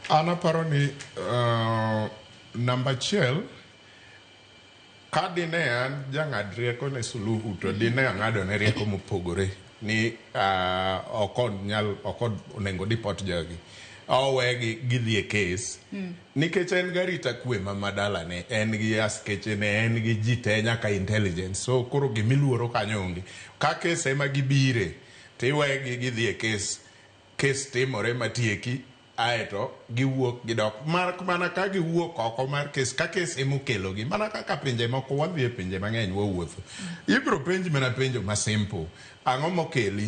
Anaparo ni namba achiel ka dine an jang'ad rieko ne Suluhu to dine ang'ado ne rieko mopogore ni ok onego dipot jogi owegi gidhi e kes nikech en garita kwe madala ne en gi askeche ne en gi ji te nyaka intelligence so koro gimiluoro kanyo onge ka kes ema gibire tiwegi gidhi e kes timore matieki aeto giwuok gidok mana ka giwuok oko mar kes ka kes emokelo gi mana kaka pinje moko wadhi e pinje mang'eny wawuotho ibro penji mana penjo ma simple ang'o mokeli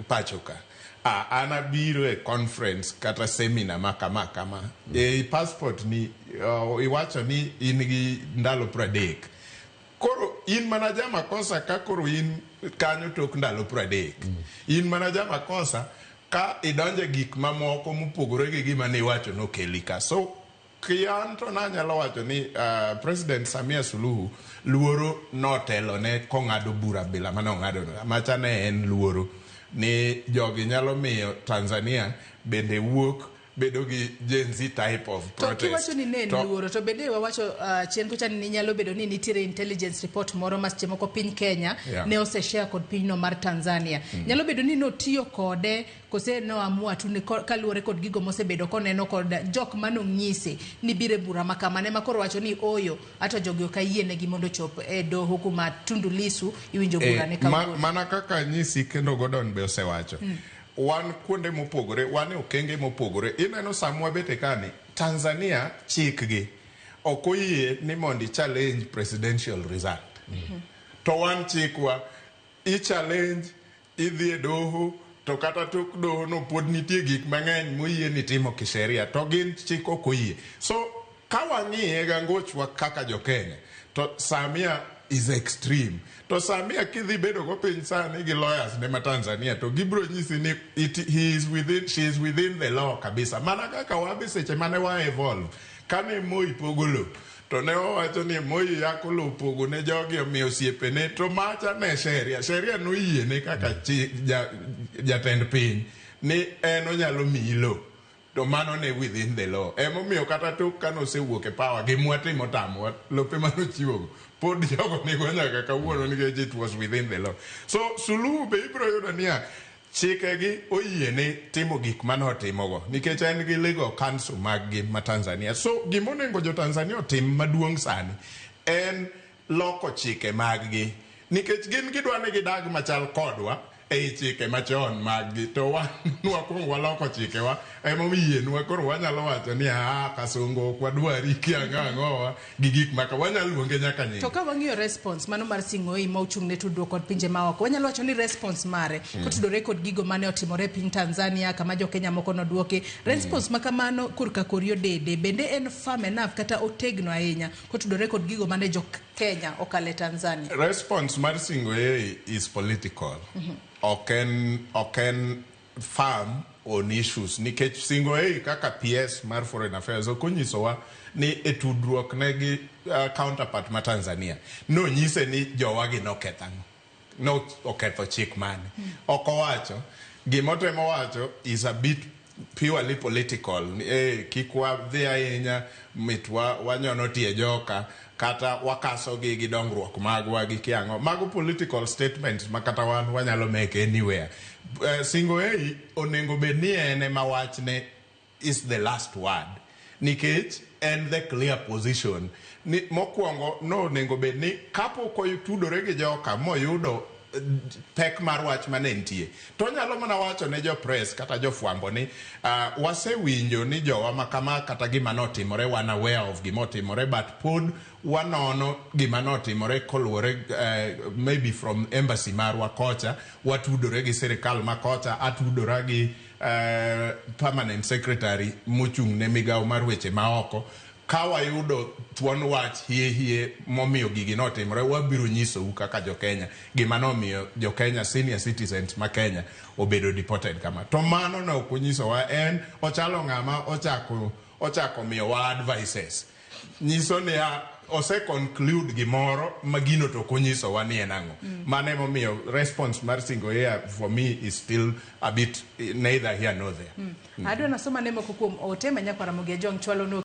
pacho ka ana biro e conference kata seminar makama passport ni iwacho ni in gi ndalo 30 koro in mana jama kosa ka koro in kanyo tok ndalo 30 in mana jama kosa ka idonje gik mamoko mopogore gi gima ne iwacho nokeli ka so kian to nanyalo wacho ni President Samia Suluhu luoro notelo ne kong'ado bura bila manong'ado macha ne en luoro ni jogi nyalo miyo Tanzania bende wuok bedo gi Gen Z type of protest. To kiwacho ni ne luoro to bende wawacho chien kucha ni nyalo bedo ni nitiere intelligence report moro maseche moko piny Kenya ne oseshare kod pinyno mar Tanzania. Nyalo bedo ni notiyo kode kose no amua tu kaluwore kod gigo mosebedo koneno kod jok manong'ise ni bire bura makamane makoro wacho ni oyo hata jogi okayienegi mondo chop e doho kuma Tundu Lissu iwinjo bura ne kawuono. Mana kaka nyisi kendo Gordon be osewacho. Wan kuonde mopogore, wan e okenge mopogore. Ineno samwa bete kani, Tanzania chikgi okoyie ni mondi challenge presidential result. To wan chikwa, I challenge, idhi e doho, to kata tok doho no pod nitie gik mang'eny moyie ni timo kisheria. To gin chik okoyie. So, kawang'iye gangochwa kaka jo Kenya, to Samia is extreme. To Samia kidhi bedo go piny sani gi lawyers ne ma Tanzania to gibro nyisi ni she is within the law kabisa. Mana kaka wabi seche mane wa evolve. Kane Moi pogolo to ne wawacho ni Moi yakolo pogo ne jogi omiyo osiepene to macha ne sheria no yie ne kaka jatend piny ni en onyalo miyi lo. To mano ne within the law. Emomiyo kata tok kano osewuok e power gimwatimo tamo lope mano chiwogo pod jogo nigo nyaka kawuono nikech it was within the law. So Suluhu be ibro yudo niya chikegi oyiene timo gik manotimogo nikech en gi legal council mag-gi ma Tanzania. So gimonengo jo Tanzania otim maduong' sani en loko chike mag-gi nikech gin gidwa ni gidag machal kodwa e chike machon mag-gi to wakuong waloko chikewa emomiyienwa koro wanyalo wacho ni Kasongo ok wadwari kiang'ang'owa gi gik maka wanyalo luonge nyaka nying. To ka wang'iyo response mano mar Sing'oei ma ochung' ne tudruok kod pinje maoko wanyalo wacho ni response mare kotudore kod gigo mane otimore piny Tanzania kama jo Kenya moko nodwoke response makamano kurka korio dede bende en firm enough kata otegno ahinya kotudore kod gigo mane jo Kenya okale Tanzania. Response mar Sing'oei is political. Oken firm on issues nikech Sing'oei kaka PS mar Foreign Affairs okonyisowa ni etudruok ne gi counterpart ma Tanzania no nyise ni jowagi no oketho chik mane okowacho gimotemo wacho is a bit purely political kikwa dhi ahinya mitwa wanyono tie joka kata wakaso gi dongruok magwa gi kiango mago political statements makata wan wanyalo make anywhere. Sing'oei onengo bedni ene mawachne is the last word nikech and the clear position ni mokwongo no onengo bedni kapok oyudore gi joka moyudo pek mar wach manentie to nyalo mana wacho ne jo press kata jo fwambo ni wasewinjo ni jowa makama kata gima notimore wan aware of gima otimore but pod wanono gima notimore koluwore maybe from embassy marwa kocha watudore gi sirikal makocha atudora gi permanent secretary mochung' ne migawo mar weche maoko kawa yudo thuon wach hie momiyo gigi notimore wabiro nyisou kaka jo Kenya gima nomiyo jo Kenya senior citizens ma Kenya obedo deported kama to mano no okunyisowa en ochalo ng'ama ochako miyo wa advices nyiso ni ose conclude gimoro magino to konyiso wa ni enango. Mane momiyo response mar single year for me is still a bit neither here nor there. Adwa nasoma nemo kuom ote manyakwara Mugia Jong chwalo no